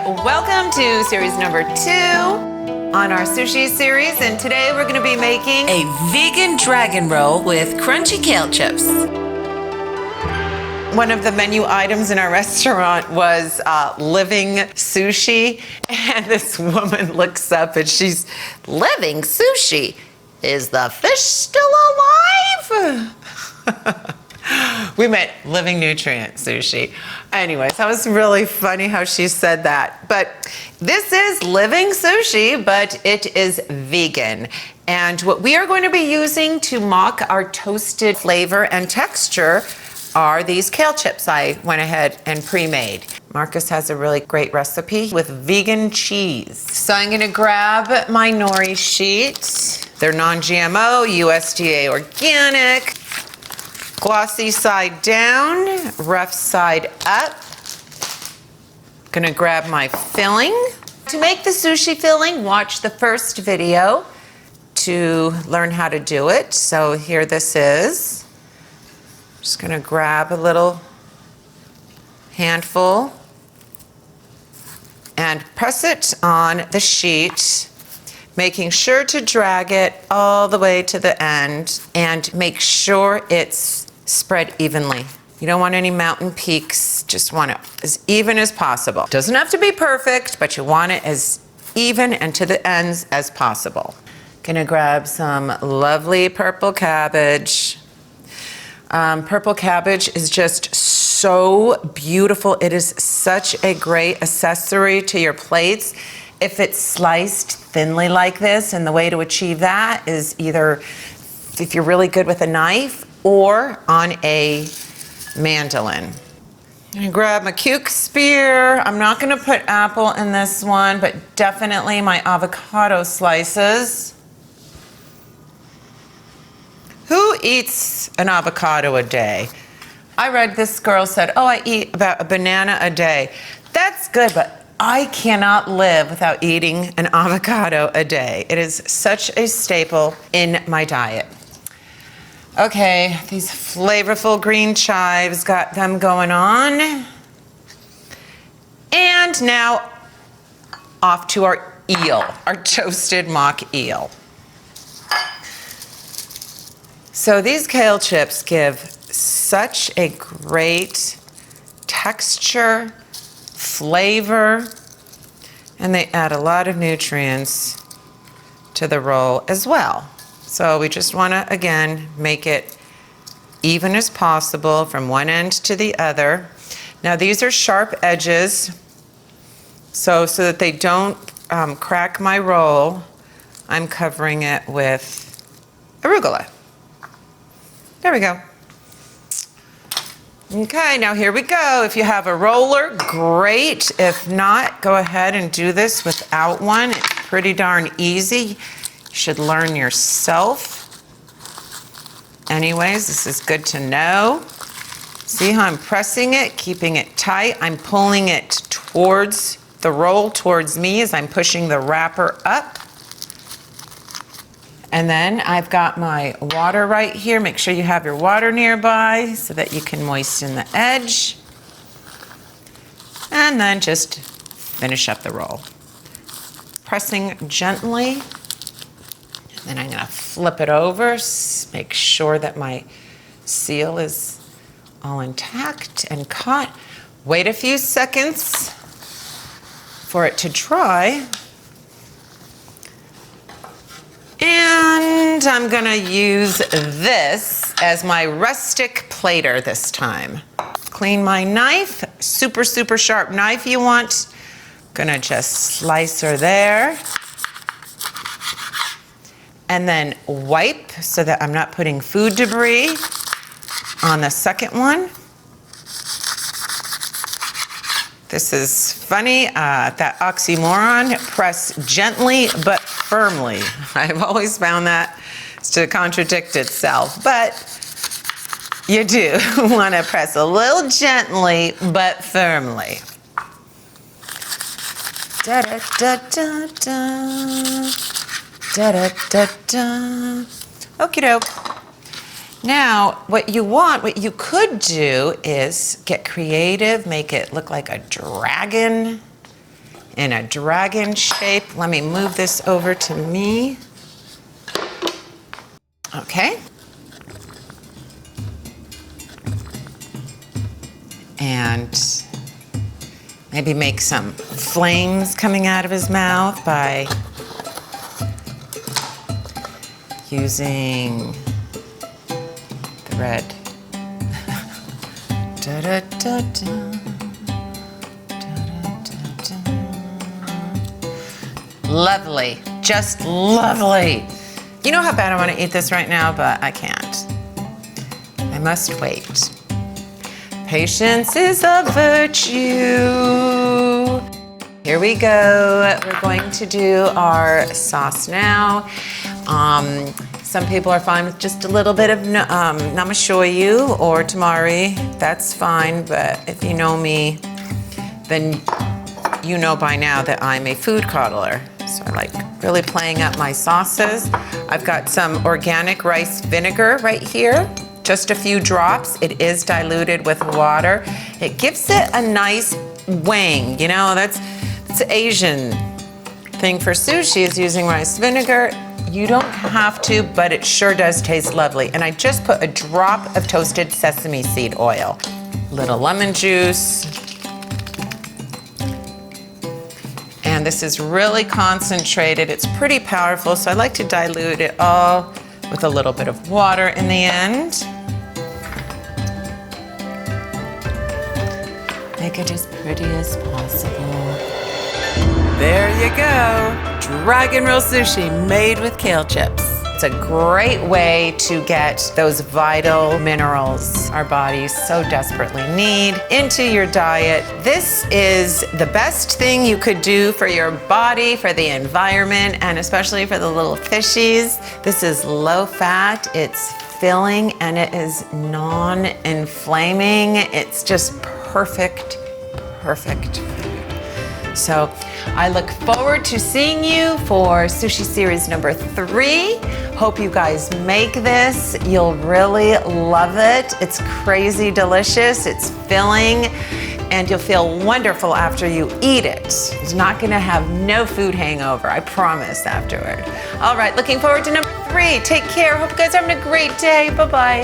welcome to series number 2 on our sushi series, and today we're going to be making a vegan dragon roll with crunchy kale chips. One of the menu items in our restaurant was living sushi, and this woman looks up and she's, living sushi? Is the fish still alive? We meant living nutrient sushi. Anyways, that was really funny how she said that. But this is living sushi, but it is vegan. And what we are going to be using to mock our toasted flavor and texture are these kale chips I went ahead and pre-made. Markus has a really great recipe with vegan cheese. So I'm gonna grab my Nori Sheets. They're non-GMO, USDA organic. Glossy side down, rough side up. Gonna grab my filling. To make the sushi filling, watch the first video to learn how to do it. So here this is. Just gonna grab a little handful and press it on the sheet, making sure to drag it all the way to the end and make sure it's spread evenly. You don't want any mountain peaks, just want it as even as possible. Doesn't have to be perfect, but you want it as even and to the ends as possible. Gonna grab some lovely purple cabbage. Purple cabbage is just so beautiful. It is such a great accessory to your plates. If it's sliced thinly like this, and the way to achieve that is either if you're really good with a knife or on a mandolin. I'm gonna grab my cuke spear. I'm not gonna put apple in this one, but definitely my avocado slices. Who eats an avocado a day? I read this girl said, oh, I eat about a banana a day. That's good, but I cannot live without eating an avocado a day. It is such a staple in my diet. Okay, these flavorful green chives, got them going on. And now off to our eel, our toasted mock eel. So these kale chips give such a great texture, flavor, and they add a lot of nutrients to the roll as well. So we just want to, again, make it even as possible from one end to the other. Now these are sharp edges, so that they don't crack my roll, I'm covering it with arugula. There we go. Okay, now here we go. If you have a roller, great. If not, go ahead and do this without one. It's pretty darn easy. You should learn yourself. Anyways, this is good to know. See how I'm pressing it, keeping it tight. I'm pulling it towards the roll, towards me as I'm pushing the wrapper up. And then I've got my water right here. Make sure you have your water nearby so that you can moisten the edge. And then just finish up the roll. Pressing gently. And then I'm gonna flip it over, make sure that my seal is all intact and caught. Wait a few seconds for it to dry. And I'm gonna use this as my rustic plater this time. Clean my knife, super, super sharp knife you want. Gonna just slice her there. And then wipe so that I'm not putting food debris on the second one. This is funny, that oxymoron, press gently but firmly. I've always found that to contradict itself, but you do want to press a little gently but firmly. Da da da da da. Da da da da. Okie doke. Now, what you could do is get creative, make it look like a dragon, in a dragon shape. Let me move this over to me. Okay. And maybe make some flames coming out of his mouth by using the red. Da, da, da, da. Lovely, just lovely. You know how bad I want to eat this right now, but I can't. I must wait. Patience is a virtue. Here we go. We're going to do our sauce now. Some people are fine with just a little bit of namashoyu or tamari. That's fine, but if you know me, then you know by now that I'm a food coddler. So I like really playing up my sauces. I've got some organic rice vinegar right here. Just a few drops. It is diluted with water. It gives it a nice wang. You know, that's the Asian thing for sushi is using rice vinegar. You don't have to, but it sure does taste lovely. And I just put a drop of toasted sesame seed oil. Little lemon juice. And this is really concentrated. It's pretty powerful, so I like to dilute it all with a little bit of water in the end. Make it as pretty as possible. There you go. Dragon roll sushi made with kale chips. It's a great way to get those vital minerals our bodies so desperately need into your diet. This is the best thing you could do for your body, for the environment, and especially for the little fishies. This is low fat, it's filling, and it is non-inflaming. It's just perfect food. So I look forward to seeing you for sushi series number 3. Hope you guys make this. You'll really love it. It's crazy delicious. It's filling. And you'll feel wonderful after you eat it. It's not gonna have no food hangover, I promise, afterward. All right, looking forward to number 3. Take care. Hope you guys are having a great day. Bye-bye.